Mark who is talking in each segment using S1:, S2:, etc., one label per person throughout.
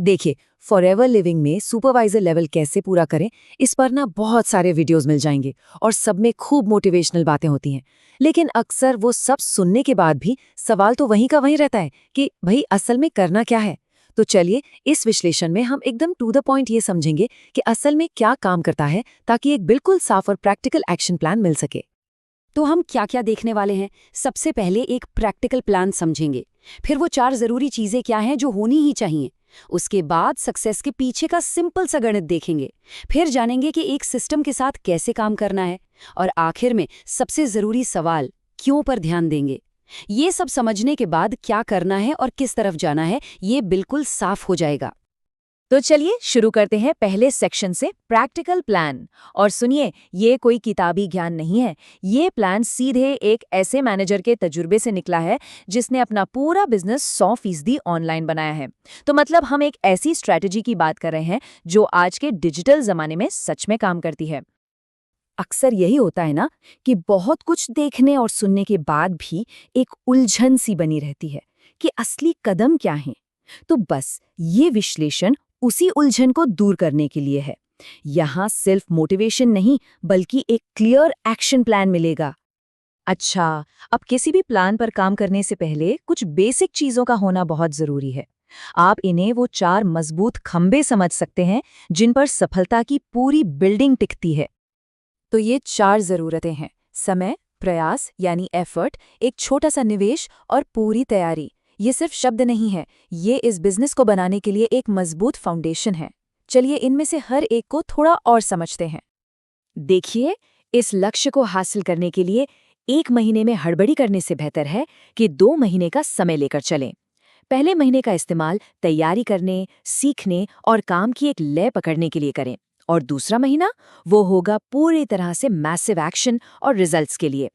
S1: देखिए, forever living में supervisor level कैसे पूरा करें, इस पर ना बहुत सारे वीडियोस मिल जाएंगे और सब में खूब मोटिवेशनल बातें होती हैं। लेकिन अक्सर वो सब सुनने के बाद भी सवाल तो वहीं का वहीं रहता है कि भाई असल में करना क्या है। तो चलिए, इस विश्लेषण में हम एकदम टू द पॉइंट ये समझेंगे कि असल में क्या काम करता है, ताकि एक बिल्कुल साफ और प्रैक्टिकल एक्शन प्लान मिल सके।
S2: तो हम क्या क्या देखने वाले हैं? सबसे पहले एक प्रैक्टिकल प्लान समझेंगे। फिर वो 4 जरूरी चीजें क्या हैं जो होनी ही चाहिए। उसके बाद सक्सेस के पीछे का सिंपल सा गणित देखेंगे। फिर जानेंगे कि एक सिस्टम के साथ कैसे काम करना है। और आखिर में सबसे जरूरी सवाल, क्यों पर ध्यान देंगे। ये सब समझने के बाद क्या करना है और किस तरफ जाना है, ये बिल्कुल साफ हो जाएगा।
S1: तो चलिए शुरू करते हैं पहले सेक्शन से, प्रैक्टिकल प्लान। और सुनिए, ये कोई किताबी ज्ञान नहीं है। ये प्लान सीधे एक ऐसे मैनेजर के तजुर्बे से निकला है जिसने अपना पूरा बिजनेस 100% ऑनलाइन बनाया है। तो मतलब हम एक ऐसी स्ट्रैटेजी की बात कर रहे हैं जो आज के डिजिटल जमाने में सच में काम करती है। अक्सर यही होता है ना कि बहुत कुछ देखने और सुनने के बाद भी एक उलझन सी बनी रहती है कि असली कदम क्या है। तो बस ये विश्लेषण उसी उलझन को दूर करने के लिए है। यहाँ सिर्फ मोटिवेशन नहीं, बल्कि एक क्लियर एक्शन प्लान मिलेगा। अच्छा, अब किसी भी प्लान पर काम करने से पहले कुछ बेसिक चीजों का होना बहुत जरूरी है। आप इन्हें वो 4 मजबूत खंबे समझ सकते हैं जिन पर सफलता की पूरी बिल्डिंग टिकती है। तो ये 4 जरूरतें हैं: समय, प्रयास यानी एफर्ट, एक छोटा सा निवेश और पूरी तैयारी। ये सिर्फ शब्द नहीं है, ये इस बिजनेस को बनाने के लिए एक मजबूत फाउंडेशन है। चलिए इनमें से हर एक को थोड़ा और समझते हैं। देखिए, इस लक्ष्य को हासिल करने के लिए 1 महीने में हड़बड़ी करने से बेहतर है कि 2 महीने का समय लेकर चलें। पहले महीने का इस्तेमाल तैयारी करने, सीखने और काम की एक लय पकड़ने के लिए करें। और दूसरा महीना वो होगा पूरी तरह से मैसिव एक्शन और रिजल्ट्स के लिए।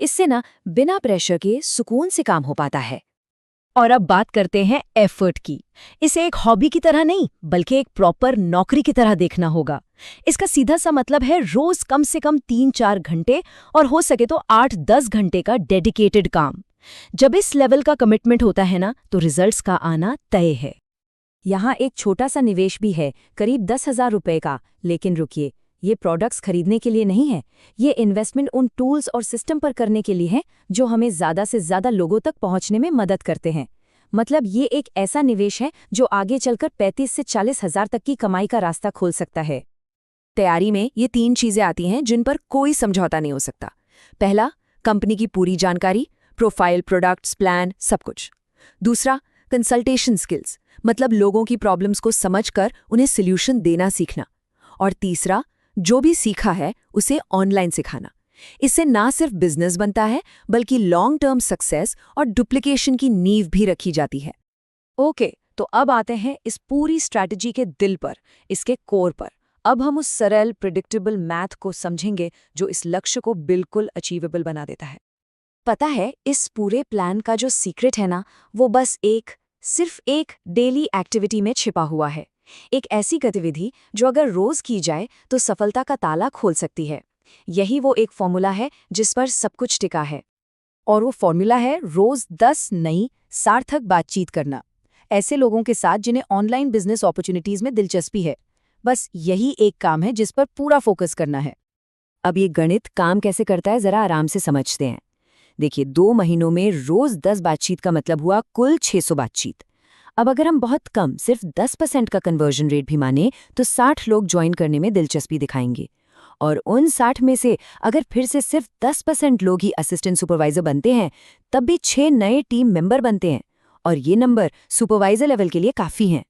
S1: इससे ना बिना प्रेशर के सुकून से काम हो पाता है। और अब बात करते हैं एफर्ट की। इसे एक हॉबी की तरह नहीं, बल्कि एक प्रॉपर नौकरी की तरह देखना होगा। इसका सीधा सा मतलब है रोज कम से कम 3-4 घंटे और हो सके तो 8-10 घंटे का डेडिकेटेड काम। जब इस लेवल का कमिटमेंट होता है ना, तो रिजल्ट्स का आना तय है। यहाँ एक छोटा सा निवेश भी है, करीब 10,000 रुपए का। लेकिन रुकिए, ये प्रोडक्ट्स खरीदने के लिए नहीं है। ये इन्वेस्टमेंट उन टूल्स और सिस्टम पर करने के लिए है जो हमें ज़्यादा से ज़्यादा लोगों तक पहुंचने में मदद करते हैं। मतलब ये एक ऐसा निवेश है जो आगे चलकर 35 से 40 हज़ार तक की कमाई का रास्ता खोल सकता है। तैयारी में ये 3 चीज़ें आती हैं जिन पर कोई समझौता नहीं हो सकता। पहला, कंपनी की पूरी जानकारी, प्रोफाइल, प्रोडक्ट्स, प्लान, सब कुछ। दूसरा, कंसल्टेशन स्किल्स, मतलब लोगों की प्रॉब्लम्स को समझकर उन्हें सॉल्यूशन देना सीखना। और तीसरा, जो भी सीखा है उसे ऑनलाइन सिखाना। इससे ना सिर्फ बिजनेस बनता है, बल्कि लॉन्ग टर्म सक्सेस और डुप्लीकेशन की नींव भी रखी जाती है। ओके, तो अब आते हैं इस पूरी स्ट्रैटेजी के दिल पर, इसके कोर पर। अब हम उस सरल प्रिडिक्टेबल मैथ को समझेंगे जो इस लक्ष्य को बिल्कुल अचीवेबल बना देता है। पता है, इस पूरे प्लान का जो सीक्रेट है ना, वो बस सिर्फ एक डेली एक्टिविटी में छिपा हुआ है। एक ऐसी गतिविधि जो अगर रोज की जाए तो सफलता का ताला खोल सकती है। यही वो एक फॉर्मूला है जिस पर सब कुछ टिका है। और वो फॉर्मूला है रोज 10 नई सार्थक बातचीत करना, ऐसे लोगों के साथ जिन्हें ऑनलाइन बिजनेस अपॉर्चुनिटीज में दिलचस्पी है। बस यही एक काम है जिस पर पूरा फोकस करना है। अब ये गणित काम कैसे करता है, जरा आराम से समझते हैं। देखिए, 2 महीनों में रोज 10 बातचीत का मतलब हुआ कुल 600 बातचीत। अब अगर हम बहुत कम, सिर्फ 10% का कन्वर्जन रेट भी माने, तो 60 लोग ज्वाइन करने में दिलचस्पी दिखाएंगे। और उन 60 में से अगर फिर से सिर्फ 10% लोग ही असिस्टेंट सुपरवाइजर बनते हैं, तब भी 6 नए टीम मेंबर बनते हैं। और ये नंबर सुपरवाइजर लेवल के लिए काफी हैं।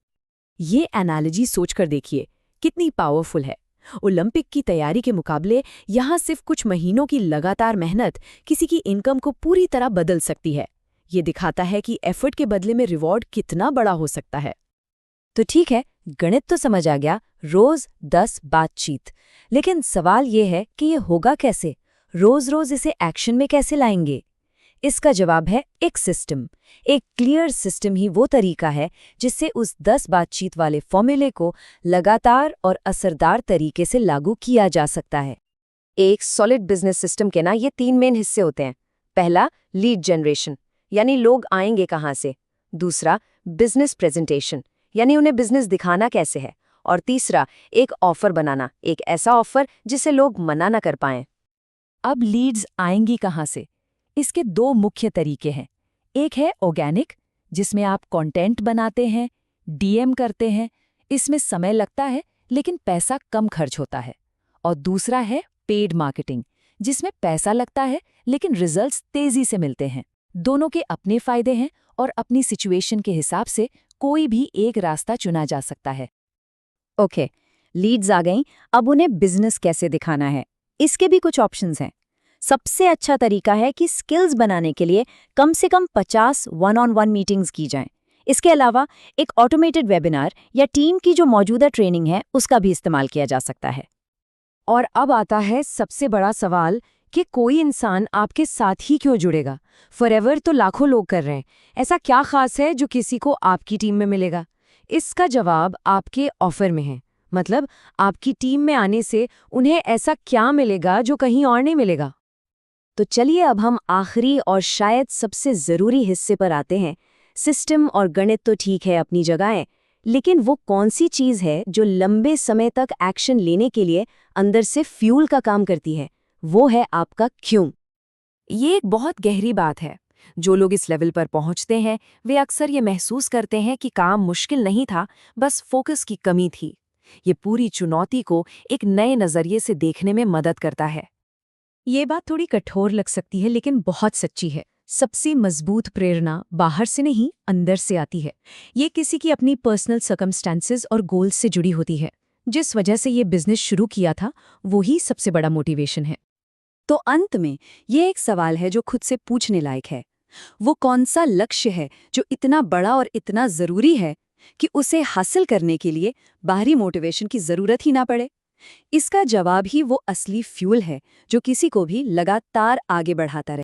S1: ये एनालॉजी सोचकर देखिए, कितनी पावरफुल है। ओलंपिक की तैयारी के मुकाबले यहाँ सिर्फ कुछ महीनों की लगातार मेहनत किसी की इनकम को पूरी तरह बदल सकती है। ये दिखाता है कि एफर्ट के बदले में रिवॉर्ड कितना बड़ा हो सकता है। तो ठीक है, गणित तो समझ आ गया, रोज 10 बातचीत। लेकिन सवाल ये है कि ये होगा कैसे? रोज रोज इसे एक्शन में कैसे लाएंगे? इसका जवाब है एक सिस्टम। एक क्लियर सिस्टम ही वो तरीका है जिससे उस 10 बातचीत वाले फॉर्मूले को लगातार और असरदार तरीके से लागू किया जा सकता है। एक सॉलिड बिजनेस सिस्टम के ना ये 3 मेन हिस्से होते हैं। पहला, लीड जनरेशन, यानी लोग आएंगे कहाँ से। दूसरा, बिजनेस प्रेजेंटेशन, यानी उन्हें बिजनेस दिखाना कैसे है। और तीसरा, एक ऑफर बनाना, एक ऐसा ऑफर जिसे लोग मना ना कर पाएं। अब लीड्स आएंगी कहाँ से? इसके दो मुख्य तरीके हैं। एक है ऑर्गेनिक, जिसमें आप कंटेंट बनाते हैं, डीएम करते हैं, इसमें समय लगता है लेकिन पैसा कम खर्च होता है। और दूसरा है पेड मार्केटिंग, जिसमें पैसा लगता है लेकिन रिजल्ट्स तेजी से मिलते हैं। दोनों के अपने फायदे हैं और अपनी सिचुएशन के हिसाब से कोई भी एक रास्ता चुना जा सकता है। ओके, लीड्स आ गईं, अब उन्हें बिजनेस कैसे दिखाना है, इसके भी कुछ ऑप्शंस हैं। सबसे अच्छा तरीका है कि स्किल्स बनाने के लिए कम से कम 50 1-on-1 मीटिंग्स की जाएं। इसके अलावा एक ऑटोमेटेड वेबिनार या टीम की जो मौजूदा ट्रेनिंग है उसका भी इस्तेमाल किया जा सकता है। और अब आता है सबसे बड़ा सवाल कि कोई इंसान आपके साथ ही क्यों जुड़ेगा? फॉरएवर तो लाखों लोग कर रहे हैं, ऐसा क्या खास है जो किसी को आपकी टीम में मिलेगा? इसका जवाब आपके ऑफर में है। मतलब आपकी टीम में आने से उन्हें ऐसा क्या मिलेगा जो कहीं और नहीं मिलेगा? तो चलिए अब हम आखिरी और शायद सबसे ज़रूरी हिस्से पर आते हैं। सिस्टम और गणित तो ठीक है अपनी जगह है, लेकिन वो कौन सी चीज़ है जो लंबे समय तक एक्शन लेने के लिए अंदर से फ्यूल का काम करती है? वो है आपका क्यों। ये एक बहुत गहरी बात है। जो लोग इस लेवल पर पहुंचते हैं वे अक्सर ये महसूस करते हैं कि काम मुश्किल नहीं था, बस फोकस की कमी थी। ये पूरी चुनौती को एक नए नज़रिए से देखने में मदद करता है। ये बात थोड़ी कठोर लग सकती है लेकिन बहुत सच्ची है। सबसे मजबूत प्रेरणा बाहर से नहीं, अंदर से आती है। ये किसी की अपनी पर्सनल सर्कमस्टेंसेस और गोल्स से जुड़ी होती है। जिस वजह से ये बिजनेस शुरू किया था वही सबसे बड़ा मोटिवेशन है। तो अंत में ये एक सवाल है जो खुद से पूछने लायक है। वो कौन सा लक्ष्य है जो इतना बड़ा और इतना जरूरी है कि उसे हासिल करने के लिए बाहरी मोटिवेशन की जरूरत ही ना पड़े? इसका जवाब ही वो असली फ्यूल है जो किसी को भी लगातार आगे बढ़ाता रहे।